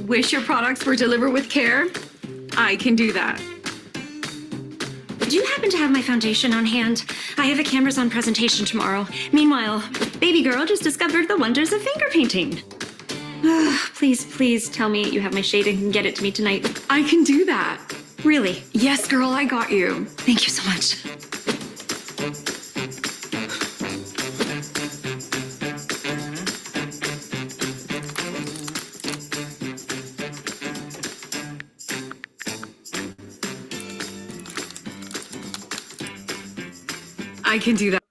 Wish your products were delivered with care? I can do that. Do you happen to have my foundation on hand? I have a cameras on presentation tomorrow. Meanwhile, baby girl just discovered the wonders of finger painting. Please, please tell me you have my shade and can get it to me tonight. I can do that. Really? Yes, girl, I got you. Thank you so much. I can do that.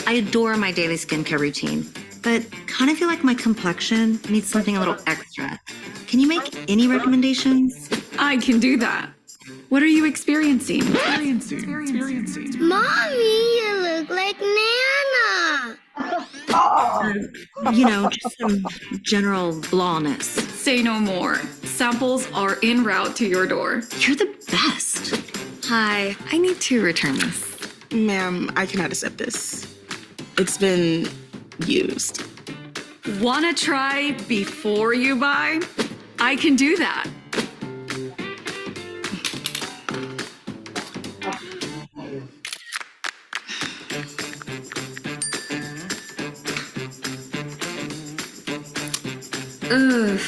I adore my daily skincare routine, but kind of feel like my complexion needs something a little extra. Can you make any recommendations? I can do that. What are you experiencing? Mommy, you look like Nana. Just some general blawness. Say no more. Samples are en route to your door. You're the best. Hi, I need to return this. Ma'am, I cannot accept this. It's been used. Wanna try before you buy? I can do that. Ugh.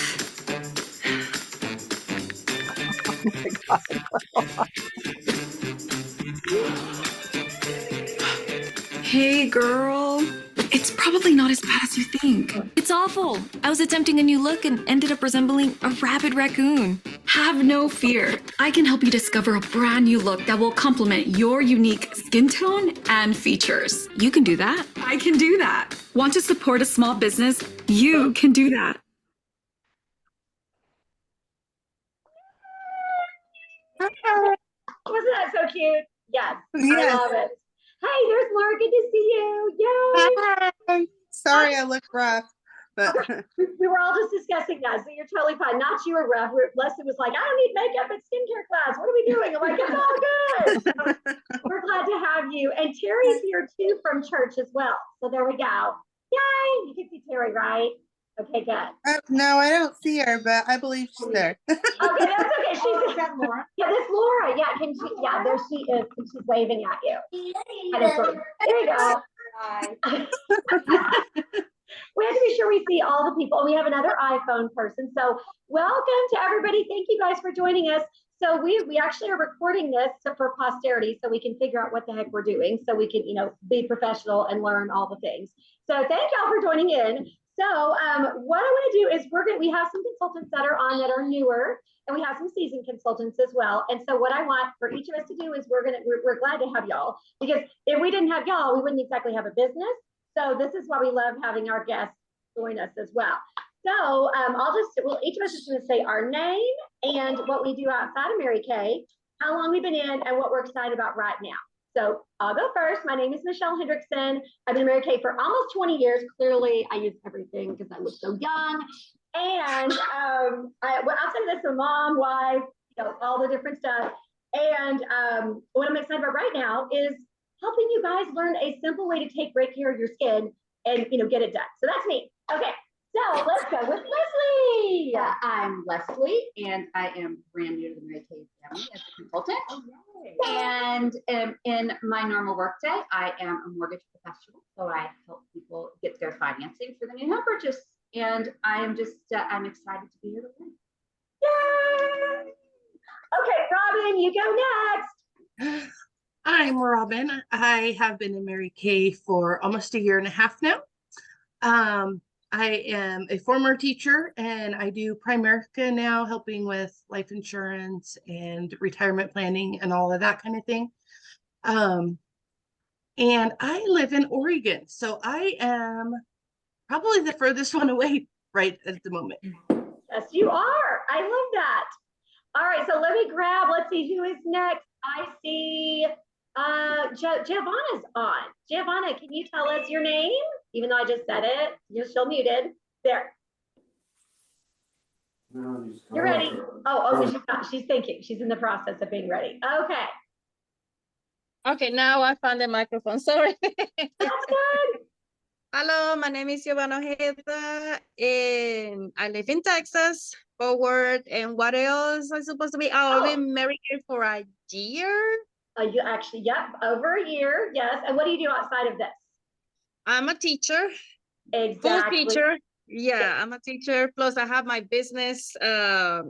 Hey, girl. It's probably not as bad as you think. It's awful. I was attempting a new look and ended up resembling a rabid raccoon. Have no fear. I can help you discover a brand new look that will complement your unique skin tone and features. You can do that. I can do that. Want to support a small business? You can do that. Wasn't that so cute? Yes, Yes. I love it. Hey, there's Laura. Good to see you. Yay! Hi. Sorry, I look rough, but We were all just discussing that, so you're totally fine. Not you were rough. Leslie was like, I don't need makeup at skincare class. What are we doing? I'm like, it's all good. So we're glad to have you. And Terry's here too from church as well. So there we go. Yay! You can see Terry, right? Okay, good. no, I don't see her, but I believe she's there. Okay, that's okay. She's Laura. Yeah, this Laura. Yeah, can she? Yeah, there she is. And she's waving at you. That is great. There you go. We have to be sure we see all the people. We have another iPhone person. So welcome to everybody. Thank you guys for joining us. So we actually are recording this for posterity so we can figure out what the heck we're doing so we can, be professional and learn all the things. So thank y'all for joining in. So what I want to do is we have some consultants that are on that are newer, and we have some seasoned consultants as well. And so what I want for each of us to do is we're glad to have y'all, because if we didn't have y'all, we wouldn't exactly have a business. So this is why we love having our guests join us as well. So each of us is going to say our name and what we do outside of Mary Kay, how long we've been in, and what we're excited about right now. So I'll go first. My name is Michelle Hendrickson. I've been in Mary Kay for almost 20 years. Clearly, I use everything because I look so young. And I'll say this: a mom, wife, all the different stuff. And what I'm excited about right now is helping you guys learn a simple way to take great care of your skin and get it done. So that's me. Okay. So let's go with Leslie. I'm Leslie, and I am brand new to the Mary Kay family as a consultant. And in my normal workday, I am a mortgage professional, so I help people get their financing for the new home purchase. And I am just, I'm excited to be here to learn. Yay! Okay, Robin, you go next. I'm Robin. I have been in Mary Kay for almost a year and a half now. I am a former teacher, and I do Primerica now, helping with life insurance and retirement planning and all of that kind of thing. And I live in Oregon, so I am probably the furthest one away right at the moment. Yes, you are. I love that. All right, so let's see who is next. I see Giovanna's on. Giovanna, can you tell us your name? Even though I just said it, you're still muted. There. You're ready. Oh, she's not. She's thinking. She's in the process of being ready. Okay. Okay, now I found the microphone. Sorry. That's good. Hello, my name is Giovanna Ojeda, and I live in Texas, Fort Worth. And what else I supposed to be? Oh, I've been married for a year. You actually, yep, over a year. Yes. And what do you do outside of this? I'm a teacher, full Exactly. teacher. Yeah, I'm a teacher. Plus, I have my business. I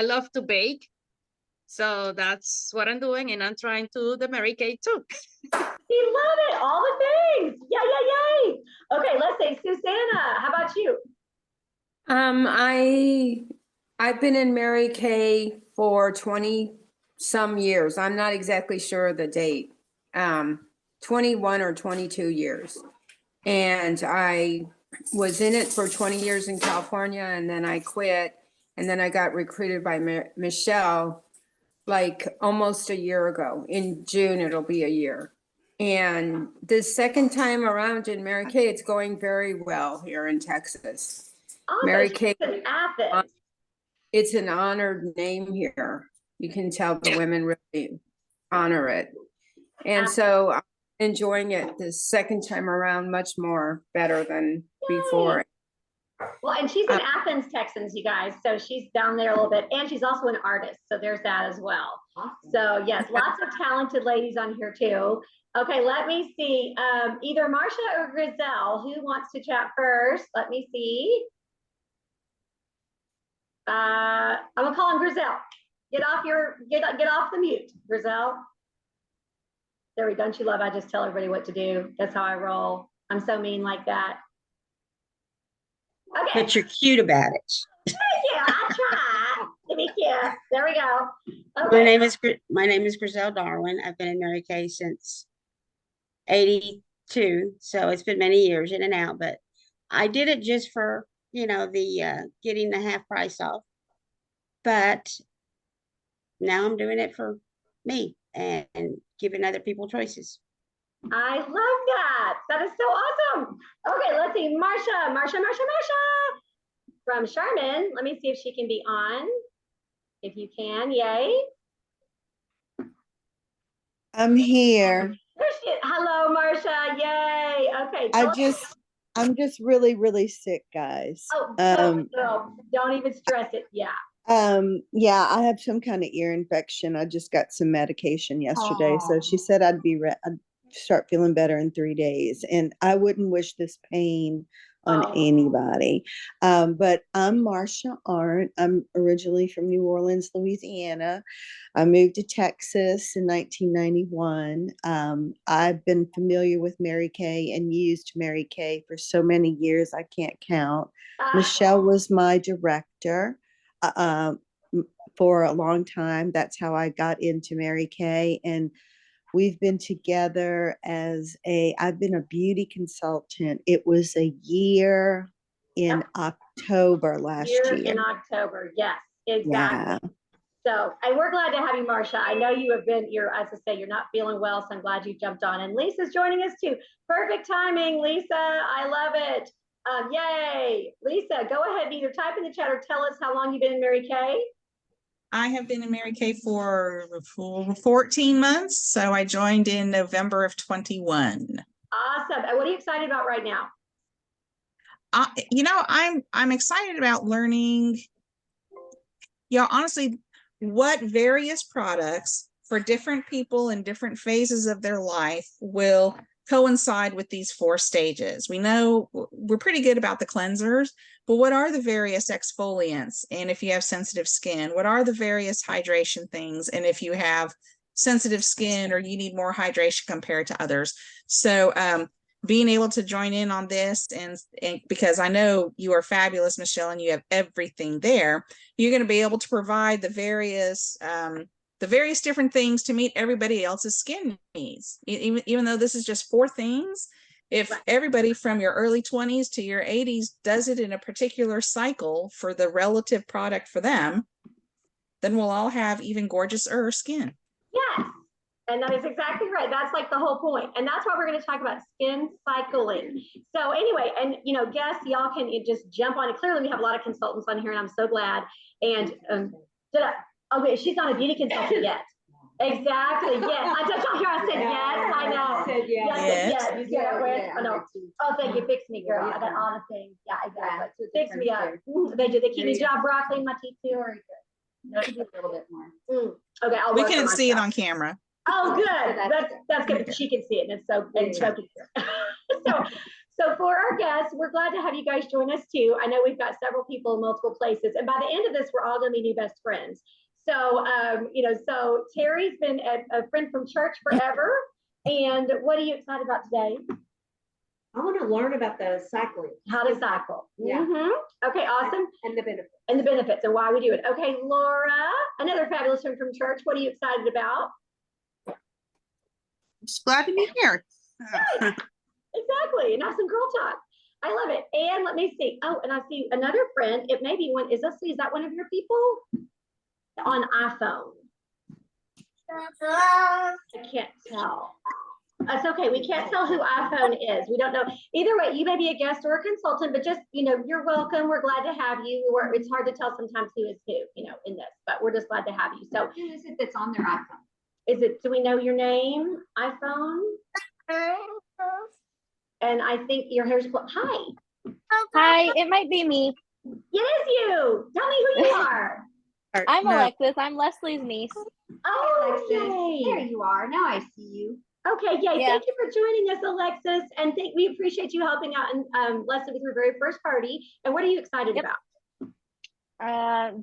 love to bake. So that's what I'm doing, and I'm trying to do the Mary Kay too. We love it. All the things. Yay. Okay, let's say Susanna. How about you? I've been in Mary Kay for 20 some years. I'm not exactly sure of the date. 21 or 22 years. And I was in it for 20 years in California, and then I quit, and then I got recruited by Michelle like almost a year ago. In June, it'll be a year. And the second time around in Mary Kay, it's going very well here in Texas. Oh, Mary she's Kay, in Athens. it's an honored name here. You can tell the women really honor it. And so I'm enjoying it this second time around much more better than before. Well, and she's in Athens, Texas, you guys. So she's down there a little bit. And she's also an artist. So there's that as well. Awesome. So yes, lots of talented ladies on here too. Okay, let me see. Either Marsha or Griselle, who wants to chat first? Let me see. I'm gonna call on Griselle. Get off the mute, Griselle. There we go. Don't you love? I just tell everybody what to do. That's how I roll. I'm so mean like that. Okay. But you're cute about it. Thank you. I try to be cute. There we go. Okay. My name is Griselle Darwin. I've been in Mary Kay since 82, so it's been many years in and out. But I did it just for the getting the half price off. But now I'm doing it for me and giving other people choices. I love that. That is so awesome. Okay, let's see. Marsha from Charmin. Let me see if she can be on. If you can, yay. I'm here. There she is. Hello, Marsha. Yay. Okay. I'm just really, really sick, guys. Oh, don't even stress it. Yeah. Yeah, I have some kind of ear infection. I just got some medication yesterday. So she said I'd start feeling better in 3 days. And I wouldn't wish this pain on anybody. But I'm Marsha Arndt. I'm originally from New Orleans, Louisiana. I moved to Texas in 1991. I've been familiar with Mary Kay and used Mary Kay for so many years, I can't count. Michelle was my director for a long time. That's how I got into Mary Kay. And we've been together I've been a beauty consultant. It was a year in October last year. In October, yes, exactly. Yeah. So, and we're glad to have you, Marsha. I know you have been, as I say, you're not feeling well, so I'm glad you jumped on. And Lisa's joining us too. Perfect timing, Lisa. I love it. Yay. Lisa, go ahead, either type in the chat or tell us how long you've been in Mary Kay. I have been in Mary Kay for 14 months. So I joined in November of 21. Awesome. And what are you excited about right now? I'm excited about learning, honestly, what various products for different people in different phases of their life will coincide with these 4 stages. We know we're pretty good about the cleansers, but what are the various exfoliants? And if you have sensitive skin, what are the various hydration things? And if you have sensitive skin or you need more hydration compared to others. So being able to join in on this and because I know you are fabulous, Michelle, and you have everything there, you're going to be able to provide the various different things to meet everybody else's skin needs. Even though this is just 4 things, if everybody from your early 20s to your 80s does it in a particular cycle for the relative product for them, then we'll all have even gorgeous-er skin. Yes, and that is exactly right. That's like the whole point. And that's why we're going to talk about skin cycling. So anyway, and guests, y'all can just jump on it. Clearly, we have a lot of consultants on here, and I'm so glad. And okay, she's not a beauty consultant yet. Exactly, yes. I just hear I said yes, I know. Yes. Yes. You see that way? I know. Oh, thank you, fix me, girl. I got all the things. Yeah, exactly. Fix me up. They do, they keep me job broccoli in my teeth too, or? No, a little bit more. Okay, I'll We work couldn't on see it myself. on camera. Oh, good. That's good. She can see it, and it's so so for our guests, we're glad to have you guys join us too. I know we've got several people in multiple places, and by the end of this, we're all going to be new best friends. So, so Terry's been a friend from church forever. And what are you excited about today? I want to learn about the cycling. How to cycle. Yeah. Okay, awesome. And the benefits. And the benefits and why we do it. Okay, Laura, another fabulous friend from church. What are you excited about? Just glad to be here. Exactly. And have some girl talk. I love it. And let me see. Oh, and I see another friend. It may be one. Is that one of your people? On iPhone. I can't tell. That's okay. We can't tell who iPhone is. We don't know. Either way, you may be a guest or a consultant, but just, you're welcome. We're glad to have you. It's hard to tell sometimes who is who, in this, but we're just glad to have you. So Who is it that's on their iPhone? do we know your name? iPhone? And I think your hair's, hi. Hi, it might be me. It is you. Tell me who you are. I'm Alexis. I'm Leslie's niece. Oh, Alexis. yay. There you are. Now I see you. Okay, yay. Yeah. Thank you for joining us, Alexis. And we appreciate you helping out and Leslie with your very first party. And what are you excited about?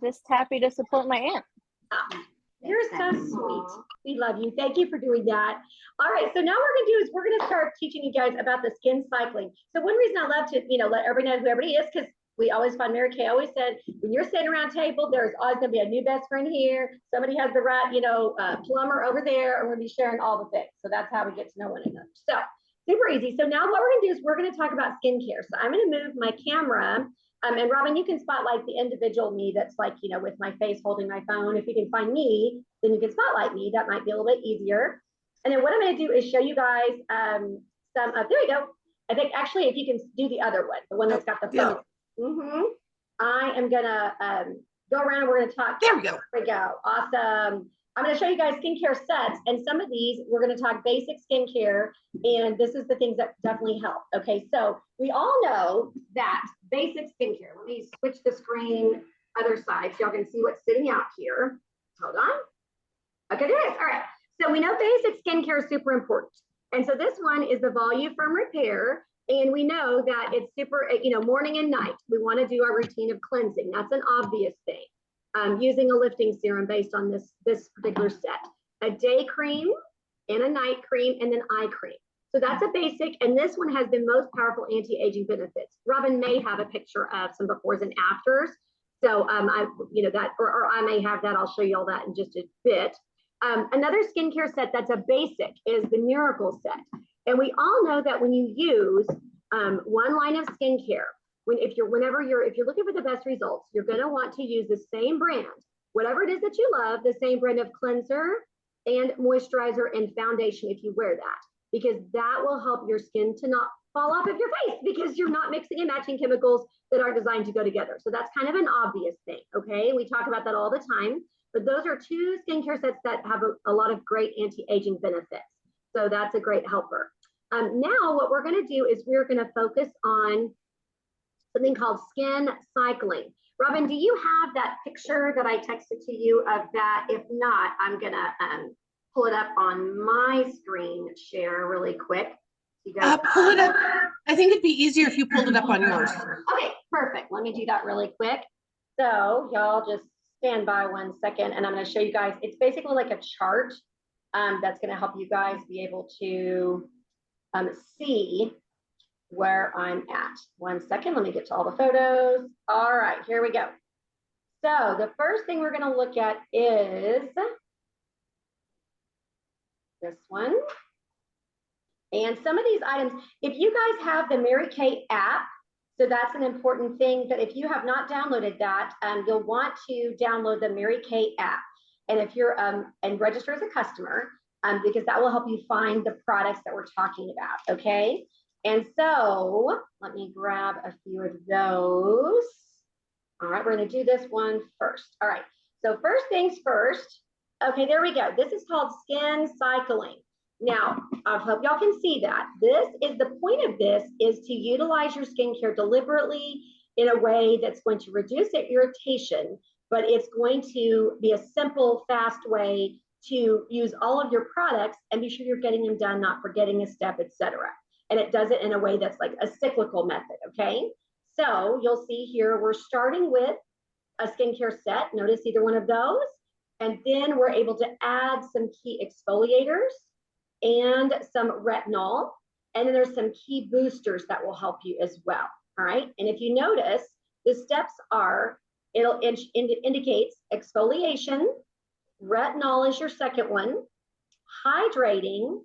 Just happy to support my aunt. Oh, you're so sweet. We love you. Thank you for doing that. All right, so now what we're gonna do is we're gonna start teaching you guys about the skin cycling. So one reason I love to, let everybody know who everybody is, because we always find Mary Kay always said, when you're sitting around a table, there's always gonna be a new best friend here. Somebody has the right, plumber over there, and we're gonna be sharing all the things. So that's how we get to know one another. So super easy. So now what we're gonna do is we're gonna talk about skincare. So I'm gonna move my camera, and Robin, you can spotlight the individual me that's like, with my face holding my phone. If you can find me, then you can spotlight me. That might be a little bit easier. And then what I'm gonna do is show you guys there we go. I think actually if you can do the other one, the one that's got the phone. I am gonna go around and we're gonna talk. There we go. There we go. Awesome. I'm gonna show you guys skincare sets, and some of these we're gonna talk basic skincare, and this is the things that definitely help. Okay, so we all know that basic skincare. Let me switch the screen other side so y'all can see what's sitting out here. Hold on. Okay, there it is. All right. So we know basic skincare is super important. And so this one is the Voluform Repair. And we know that it's super, morning and night. We want to do our routine of cleansing. That's an obvious thing. Using a lifting serum based on this particular set. A day cream and a night cream and then eye cream. So that's a basic. And this one has the most powerful anti-aging benefits. Robin may have a picture of some befores and afters. So I may have that. I'll show you all that in just a bit. Another skincare set that's a basic is the Miracle set. And we all know that when you use one line of skincare, if you're looking for the best results, you're going to want to use the same brand, whatever it is that you love, the same brand of cleanser and moisturizer and foundation if you wear that, because that will help your skin to not fall off of your face because you're not mixing and matching chemicals that aren't designed to go together. So that's kind of an obvious thing. Okay. We talk about that all the time, but those are two skincare sets that have a lot of great anti-aging benefits. So that's a great helper. Now what we're going to do is we're going to focus on something called skin cycling. Robin, do you have that picture that I texted to you of that? If not, I'm going to pull it up on my screen share really quick. You guys pull it up. I think it'd be easier if you pulled it up on yours. Okay, perfect. Let me do that really quick. So y'all just stand by 1 second and I'm going to show you guys. It's basically like a chart that's going to help you guys be able to see where I'm at. 1 second, let me get to all the photos. All right, here we go. So the first thing we're going to look at is this one. And some of these items, if you guys have the Mary Kay app, so that's an important thing that if you have not downloaded that, you'll want to download the Mary Kay app. And if you're and register as a customer, because that will help you find the products that we're talking about, okay? And so let me grab a few of those. All right, we're gonna do this one first. All right, so first things first, Okay, there we go. This is called skin cycling. Now, I hope y'all can see that. This is the point of this is to utilize your skincare deliberately in a way that's going to reduce irritation, but it's going to be a simple, fast way to use all of your products and be sure you're getting them done, not forgetting a step, etc. And it does it in a way that's like a cyclical method, okay? So you'll see here, we're starting with a skincare set. Notice either one of those. And then we're able to add some key exfoliators and some retinol. And then there's some key boosters that will help you as well. All right. And if you notice, the steps are, indicates exfoliation, retinol is your second one, hydrating,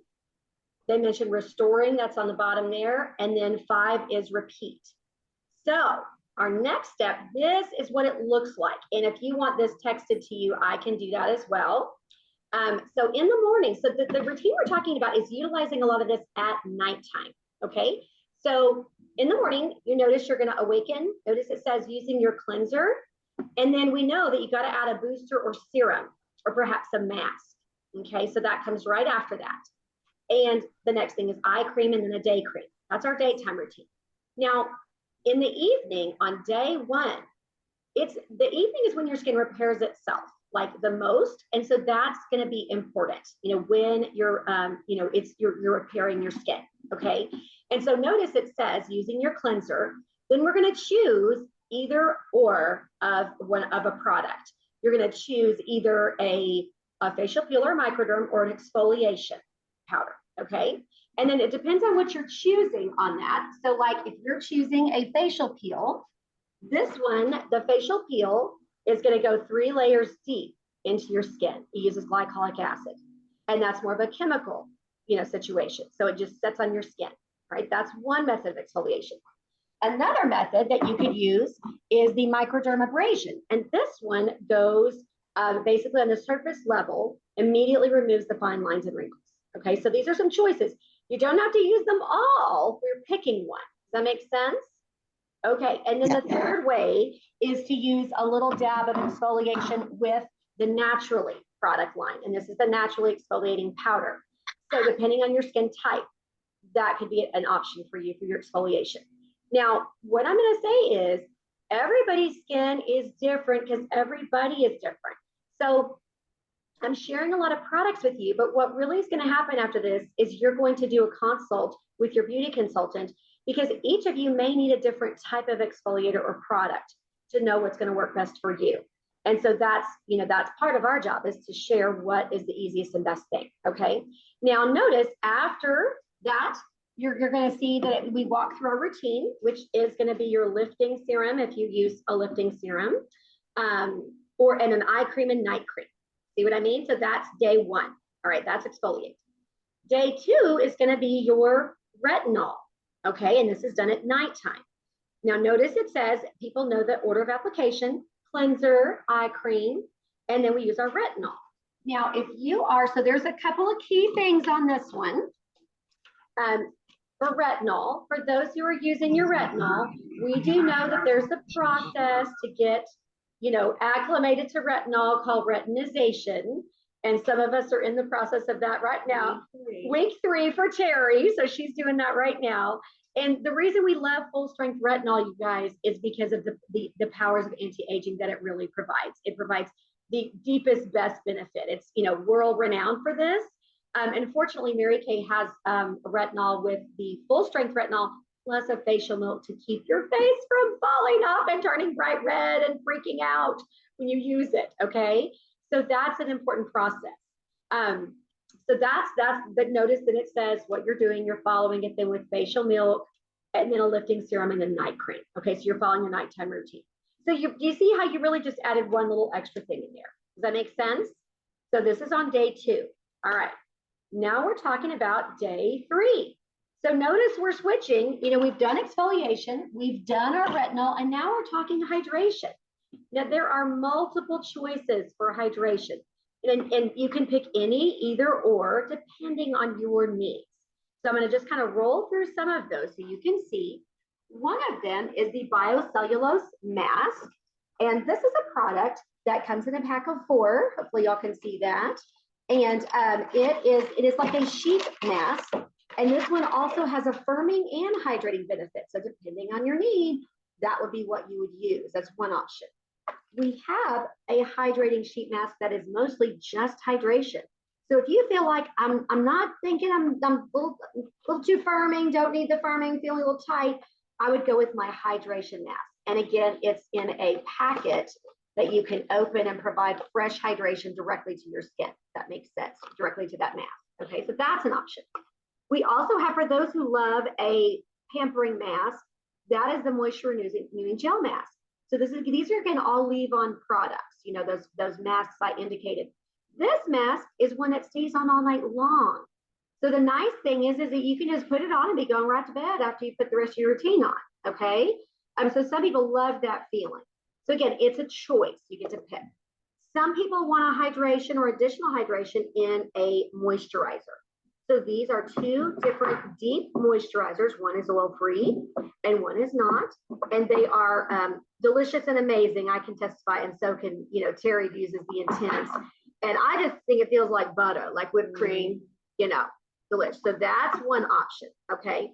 they mentioned restoring, that's on the bottom there, and then 5 is repeat. So our next step, this is what it looks like. And if you want this texted to you, I can do that as well. So in the morning, so the routine we're talking about is utilizing a lot of this at nighttime, okay? So in the morning, you notice you're gonna awaken. Notice it says using your cleanser. And then we know that you gotta add a booster or serum or perhaps a mask, okay? So that comes right after that. And the next thing is eye cream and then a day cream. That's our daytime routine. Now, in the evening on day 1, the evening is when your skin repairs itself like the most. And so that's going to be important, you know, when you're, you're repairing your skin. Okay. And so notice it says using your cleanser, then we're going to choose either or of a product. You're going to choose either a facial peel or microderm or an exfoliation powder. Okay. And then it depends on what you're choosing on that. So like if you're choosing a facial peel, this one, the facial peel is going to go 3 layers deep into your skin. It uses glycolic acid. And that's more of a chemical, situation. So it just sets on your skin, right? That's one method of exfoliation. Another method that you could use is the microdermabrasion. And this one goes basically on the surface level, immediately removes the fine lines and wrinkles. Okay, so these are some choices. You don't have to use them all. We're picking one. Does that make sense? Okay, and then the third way is to use a little dab of exfoliation with the Naturally product line. And this is the Naturally exfoliating powder. So depending on your skin type, that could be an option for you for your exfoliation. Now, what I'm going to say is everybody's skin is different because everybody is different. So I'm sharing a lot of products with you, but what really is going to happen after this is you're going to do a consult with your beauty consultant because each of you may need a different type of exfoliator or product to know what's going to work best for you. And so that's, that's part of our job is to share what is the easiest and best thing. Okay. Now notice after that, you're going to see that we walk through our routine, which is going to be your lifting serum if you use a lifting serum, and an eye cream and night cream. See what I mean? So that's day 1. All right, that's exfoliate. Day 2 is going to be your retinol. Okay, and this is done at nighttime. Now notice it says people know the order of application, cleanser, eye cream, and then we use our retinol. Now, if you are, so there's a couple of key things on this one. For retinol, for those who are using your retinol, we do know that there's a process to get, acclimated to retinol called retinization. And some of us are in the process of that right now. Week 3 for Terry, so she's doing that right now. And the reason we love full strength retinol, you guys, is because of the powers of anti-aging that it really provides. It provides the deepest, best benefit. It's, world renowned for this. Unfortunately, Mary Kay has retinol with the full strength retinol plus a facial milk to keep your face from falling off and turning bright red and freaking out when you use it. Okay, so that's an important process. So that's but notice that it says what you're doing. You're following it then with facial milk and then a lifting serum and a night cream. Okay, so you're following your nighttime routine. So you see how you really just added one little extra thing in there. Does that make sense? So this is on day 2. All right. Now we're talking about day 3. So notice we're switching, we've done exfoliation, we've done our retinol, and now we're talking hydration. Now there are multiple choices for hydration, and you can pick any, either or, depending on your needs. So I'm going to just kind of roll through some of those so you can see. One of them is the biocellulose mask, and this is a product that comes in a pack of 4. Hopefully y'all can see that. And it is like a sheet mask. And this one also has a firming and hydrating benefit. So depending on your need, that would be what you would use. That's one option. We have a hydrating sheet mask that is mostly just hydration. So if you feel like I'm not thinking I'm a little too firming, don't need the firming, feeling a little tight, I would go with my hydration mask. And again, it's in a packet that you can open and provide fresh hydration directly to your skin. That makes sense, directly to that mask. Okay, so that's an option. We also have, for those who love a pampering mask, that is the moisture renewing gel mask. So these are again all leave-on products, you know, those masks I indicated. This mask is one that stays on all night long. So the nice thing is that you can just put it on and be going right to bed after you put the rest of your routine on, okay? So some people love that feeling. So again, it's a choice, you get to pick. Some people want a hydration or additional hydration in a moisturizer. So these are 2 different deep moisturizers. One is oil-free and one is not. And they are delicious and amazing. I can testify, and so can, you know, Terry uses the Intense. And I just think it feels like butter, like whipped cream, you know, delicious. So that's one option, okay?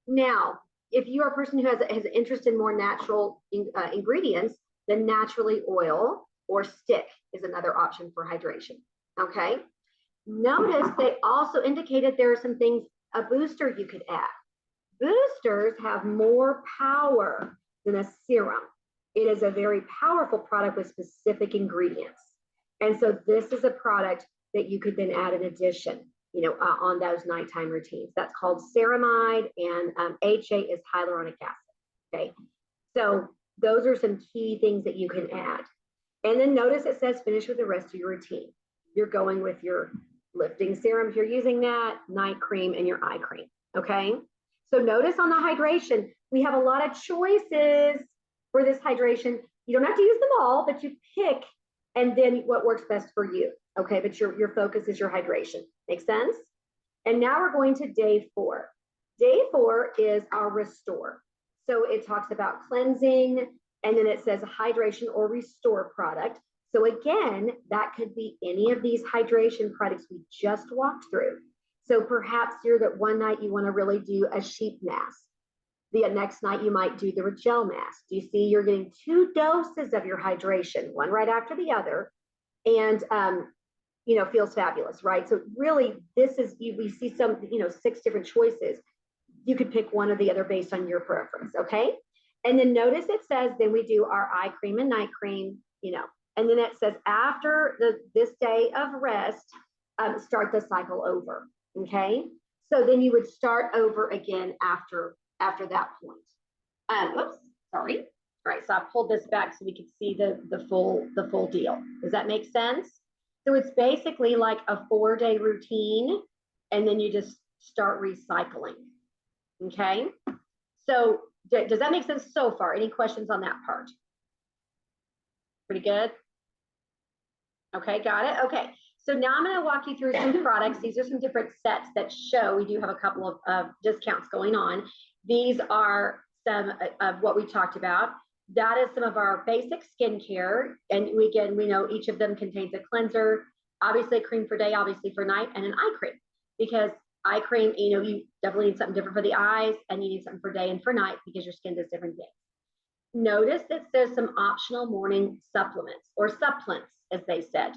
Now, if you are a person who has an interest in more natural ingredients, then naturally oil or stick is another option for hydration, okay? Notice they also indicated there are some things, a booster you could add. Boosters have more power than a serum. It is a very powerful product with specific ingredients. And so this is a product that you could then add in addition, you know, on those nighttime routines. That's called ceramide, and HA is hyaluronic acid, okay? So those are some key things that you can add. And then notice it says finish with the rest of your routine. You're going with your lifting serum if you're using that, night cream, and your eye cream, okay? So notice on the hydration, we have a lot of choices for this hydration. You don't have to use them all, but you pick and then what works best for you, okay? But your focus is your hydration. Make sense? And now we're going to day 4. Day 4 is our restore. So it talks about cleansing, and then it says hydration or restore product. So again, that could be any of these hydration products we just walked through. So perhaps you're that one night you want to really do a sheet mask. The next night you might do the gel mask. You see, you're getting 2 doses of your hydration, one right after the other, and you know, feels fabulous, right? So really, this is we see some, you know, 6 different choices. You could pick one or the other based on your preference, okay? And then notice it says then we do our eye cream and night cream, you know, and then it says after this day of rest, start the cycle over, okay? So then you would start over again after that point. Oops, sorry. All right, so I pulled this back so we could see the full deal. Does that make sense? So it's basically like a 4-day routine, and then you just start recycling, okay? So does that make sense so far? Any questions on that part? Pretty good? Okay, got it? Okay, so now I'm gonna walk you through some products. These are some different sets that show we do have a couple of discounts going on. These are some of what we talked about. That is some of our basic skincare. And we know each of them contains a cleanser, obviously a cream for day, obviously for night, and an eye cream. Because eye cream, you know, you definitely need something different for the eyes, and you need something for day and for night because your skin does different things. Notice that there's some optional morning supplements, or supplants, as they said.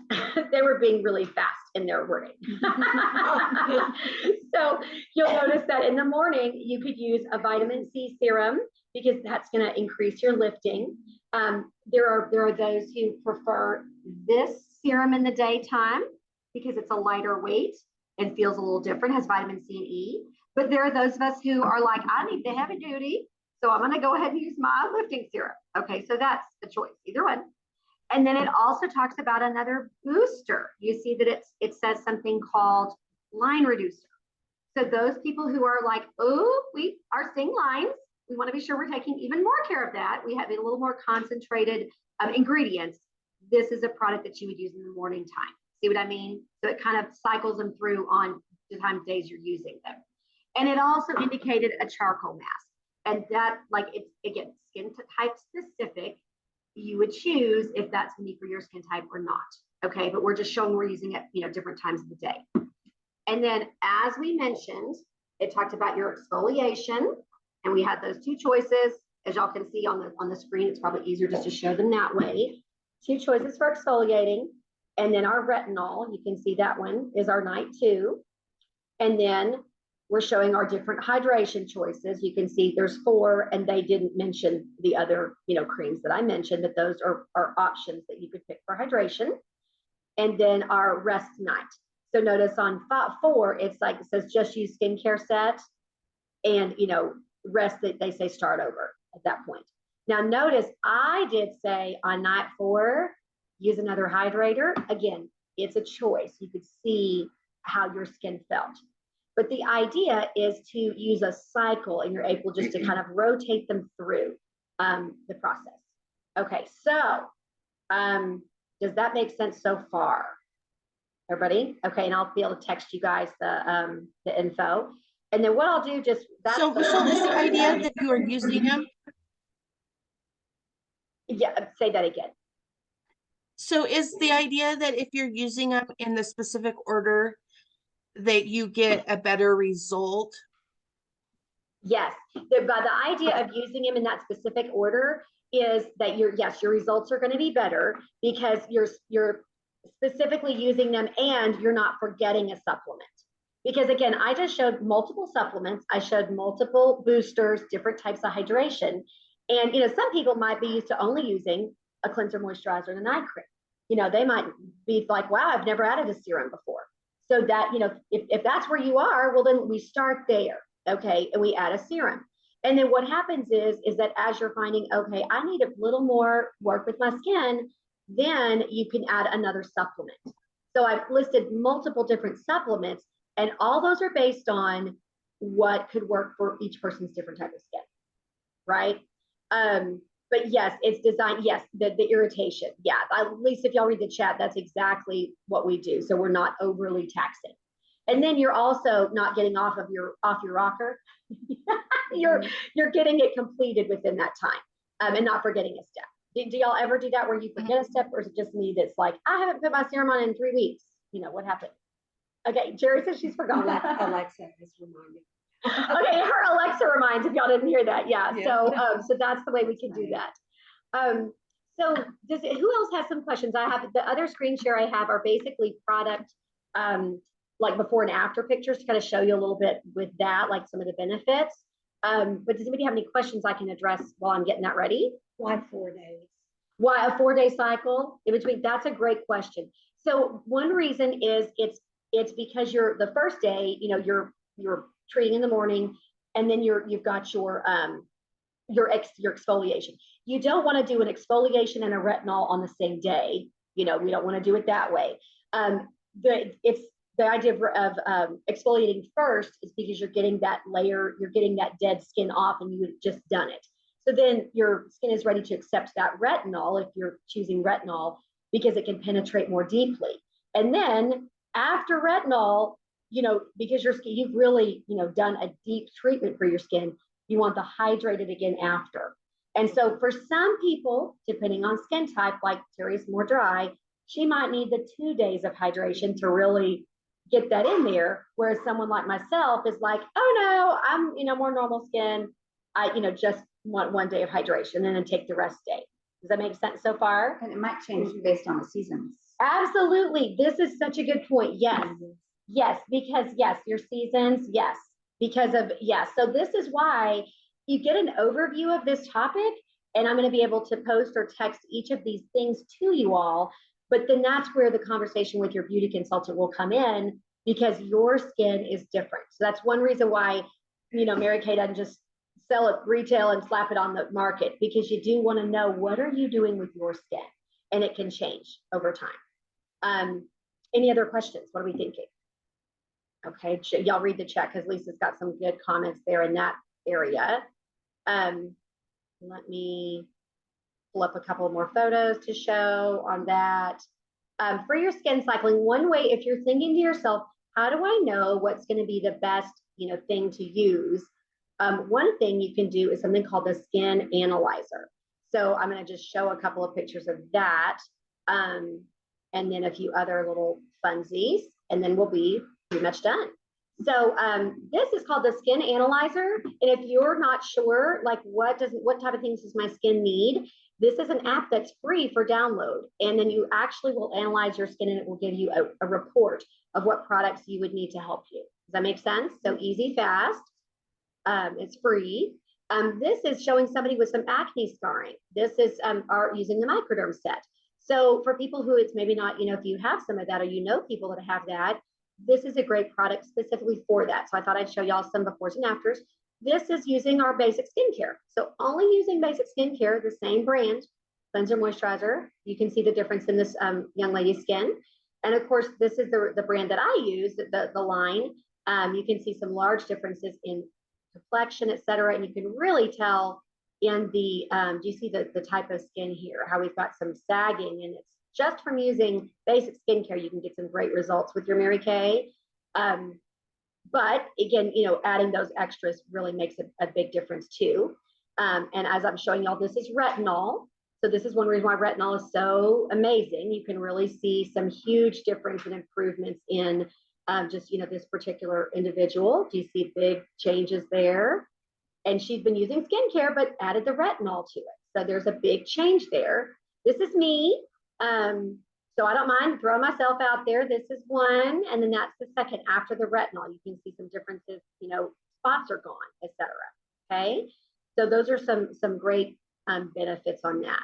They were being really fast in their wording. So you'll notice that in the morning, you could use a vitamin C serum because that's going to increase your lifting. There are those who prefer this serum in the daytime because it's a lighter weight and feels a little different, has vitamin C and E. But there are those of us who are like, I need the heavy duty, so I'm going to go ahead and use my lifting serum. Okay, so that's the choice, either one. And then it also talks about another booster. You see that it says something called line reducer. So those people who are like, oh, we are seeing lines, we want to be sure we're taking even more care of that. We have a little more concentrated ingredients. This is a product that you would use in the morning time. See what I mean? So it kind of cycles them through on the time of days you're using them. And it also indicated a charcoal mask. And that, like, it's, again, skin type specific. you would choose if that's gonna be for your skin type or not. Okay, but we're just showing we're using it, different times of the day. And then as we mentioned, it talked about your exfoliation, and we had those two choices. As y'all can see on the screen, it's probably easier just to show them that way. Two choices for exfoliating, and then our retinol, you can see that one is our night 2. And then we're showing our different hydration choices. You can see there's 4, and they didn't mention the other, creams that I mentioned, that those are options that you could pick for hydration. And then our rest night. So notice on 4, it's like, it says just use skincare set, and, rest that they say start over at that point. Now notice I did say on night 4, use another hydrator. Again, it's a choice. You could see how your skin felt. But the idea is to use a cycle, and you're able just to kind of rotate them through the process. Okay, so does that make sense so far? Everybody? Okay, and I'll be able to text you guys the info. And then what I'll do just So is the idea that you are using them? Yeah, say that again. So is the idea that if you're using them in the specific order, that you get a better result? Yes, but the idea of using them in that specific order is that your results are going to be better because you're specifically using them, and you're not forgetting a supplement. Because again, I just showed multiple supplements. I showed multiple boosters, different types of hydration. And, some people might be used to only using a cleanser, moisturizer, and a night cream. They might be like, wow, I've never added a serum before. So that, if that's where you are, well, then we start there. Okay. And we add a serum. And then what happens is that as you're finding, okay, I need a little more work with my skin, then you can add another supplement. So I've listed multiple different supplements, and all those are based on what could work for each person's different type of skin, right? But yes, it's designed, yes, the irritation. Yeah, at least if y'all read the chat, that's exactly what we do. So we're not overly taxing. And then you're also not getting off your rocker. you're getting it completed within that time, and not forgetting a step. Do y'all ever do that where you forget a step, or is it just me that's like, I haven't put my serum on in 3 weeks? What happened? Okay, Jerry says she's forgotten. Alexa has reminded. Okay, her Alexa reminds, if y'all didn't hear that. Yeah. So that's the way we can do that. So who else has some questions? I have the other screen share I have are basically product, like before and after pictures to kind of show you a little bit with that, like some of the benefits. But does anybody have any questions I can address while I'm getting that ready? Why 4 days? Why a 4-day cycle in between? That's a great question. So one reason is it's because the first day, you're treating in the morning, and then you've got your exfoliation. You don't want to do an exfoliation and a retinol on the same day. We don't want to do it that way. The idea of exfoliating first is because you're getting that layer, you're getting that dead skin off, and you had just done it. So then your skin is ready to accept that retinol if you're choosing retinol, because it can penetrate more deeply. And then after retinol, because your skin, you've really, done a deep treatment for your skin, you want to hydrate it again after. And so for some people, depending on skin type, like Terry's more dry, she might need the 2 days of hydration to really get that in there. Whereas someone like myself is like, oh no, I'm, more normal skin. I, just want 1 day of hydration and then take the rest day. Does that make sense so far? And it might change based on the seasons. Absolutely. This is such a good point. Yes. Yes, because yes, your seasons, yes, because of, yes. So this is why you get an overview of this topic, and I'm going to be able to post or text each of these things to you all. But then that's where the conversation with your beauty consultant will come in, because your skin is different. So that's one reason why, Mary Kay doesn't just sell it retail and slap it on the market, because you do want to know, what are you doing with your skin? And it can change over time. Any other questions? What are we thinking? Okay, y'all read the chat, because Lisa's got some good comments there in that area. Let me pull up a couple more photos to show on that. For your skin cycling, one way, if you're thinking to yourself, how do I know what's going to be the best, thing to use? One thing you can do is something called the skin analyzer. So I'm going to just show a couple of pictures of that. And then a few other little funsies, and then we'll be pretty much done. So this is called the Skin Analyzer. And if you're not sure, like what type of things does my skin need? This is an app that's free for download. And then you actually will analyze your skin and it will give you a report of what products you would need to help you. Does that make sense? So easy, fast. It's free. This is showing somebody with some acne scarring. This is using the microderm set. So for people who it's maybe not, if you have some of that or people that have that, this is a great product specifically for that. So I thought I'd show y'all some befores and afters. This is using our basic skincare. So only using basic skincare, the same brand, cleanser, moisturizer. You can see the difference in this young lady's skin. And of course, this is the brand that I use, the line. You can see some large differences in complexion, et cetera. And you can really tell in the, do you see the type of skin here, how we've got some sagging, and it's just from using basic skincare, you can get some great results with your Mary Kay. But again, adding those extras really makes a big difference too. And as I'm showing y'all, this is retinol. So this is one reason why retinol is so amazing. You can really see some huge difference and improvements in just, this particular individual. Do you see big changes there? And she's been using skincare, but added the retinol to it. So there's a big change there. This is me. So I don't mind throwing myself out there. This is one, and then that's the second after the retinol. You can see some differences, spots are gone, etc. Okay, so those are some great benefits on that.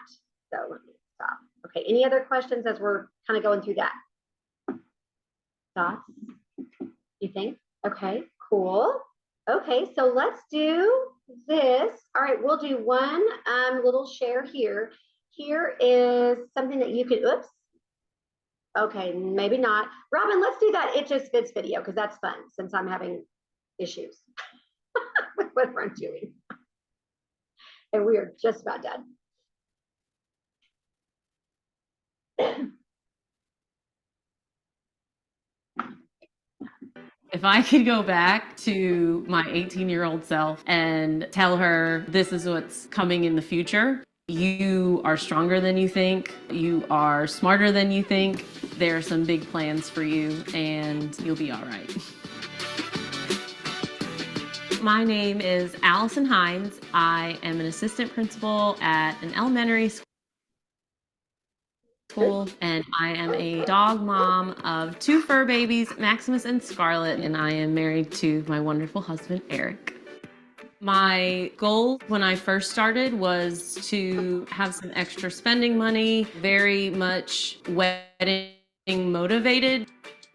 So let me stop. Okay, any other questions as we're kind of going through that? Thoughts? You think? Okay, cool. Okay, so let's do this. All right, we'll do one little share here. Here is something that you could, oops. Okay, maybe not. Robin, let's do that It Just Fits video because that's fun since I'm having issues with what I'm doing. And we are just about done. If I could go back to my 18-year-old self and tell her this is what's coming in the future, you are stronger than you think, you are smarter than you think, there are some big plans for you, and you'll be all right. My name is Allison Hines. I am an assistant principal at an elementary school, and I am a dog mom of 2 fur babies, Maximus and Scarlet, and I am married to my wonderful husband, Eric. My goal when I first started was to have some extra spending money, very much wedding motivated.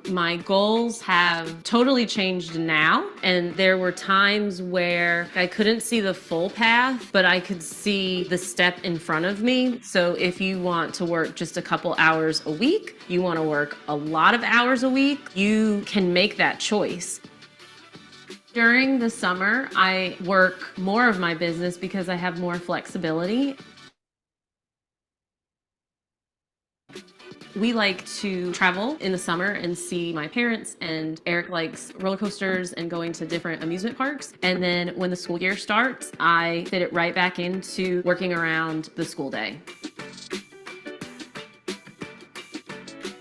My goals have totally changed now, and there were times where I couldn't see the full path, but I could see the step in front of me. So if you want to work just a couple hours a week, you want to work a lot of hours a week, you can make that choice. During the summer, I work more of my business because I have more flexibility. We like to travel in the summer and see my parents, and Eric likes roller coasters and going to different amusement parks. And then when the school year starts, I fit it right back into working around the school day.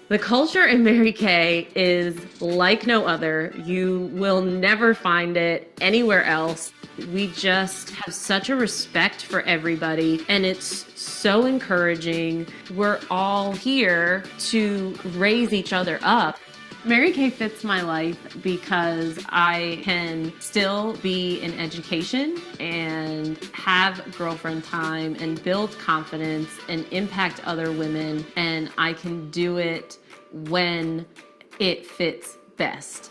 The culture in Mary Kay is like no other. You will never find it anywhere else. We just have such a respect for everybody, and it's so encouraging. We're all here to raise each other up. Mary Kay fits my life because I can still be in education and have girlfriend time and build confidence and impact other women, and I can do it when it fits best.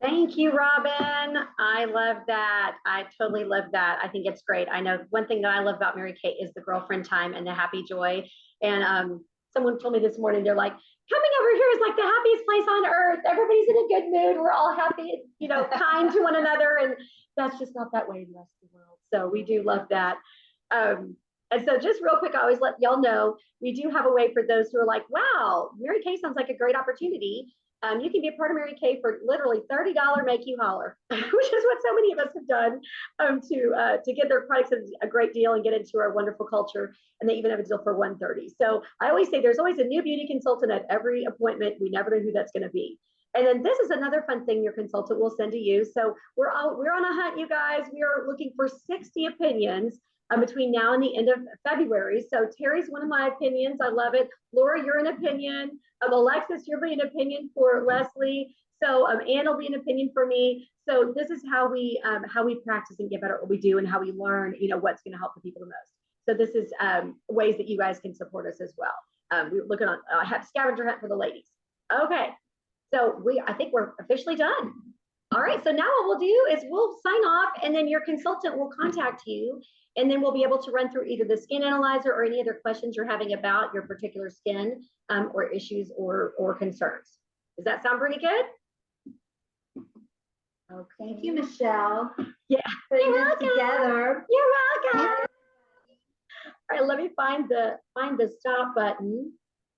Thank you, Robin. I love that. I totally love that. I think it's great. I know one thing that I love about Mary Kay is the girlfriend time and the happy joy. And someone told me this morning, they're like, coming over here is like the happiest place on earth. Everybody's in a good mood. We're all happy, kind to one another. And that's just not that way in the rest of the world. So we do love that. And so just real quick, I always let y'all know, we do have a way for those who are like, wow, Mary Kay sounds like a great opportunity. You can be a part of Mary Kay for literally $30 make you holler, which is what so many of us have done to get their products at a great deal and get into our wonderful culture. And they even have a deal for $130. So I always say there's always a new beauty consultant at every appointment. We never know who that's going to be. And then this is another fun thing your consultant will send to you. So we're on a hunt, you guys. We are looking for 60 opinions between now and the end of February. So Terry's one of my opinions. I love it. Laura, you're an opinion. Alexis, you'll be an opinion for Leslie. So Anne will be an opinion for me. So this is how we practice and get better at what we do and how we learn, what's going to help the people the most. So this is ways that you guys can support us as well. We're looking on scavenger hunt for the ladies. Okay. So I think we're officially done. All right, so now what we'll do is we'll sign off and then your consultant will contact you and then we'll be able to run through either the skin analyzer or any other questions you're having about your particular skin or issues or concerns. Does that sound pretty good? Okay. Thank you, Michelle. Yeah. Putting this together. You're welcome. All right, let me find the stop button.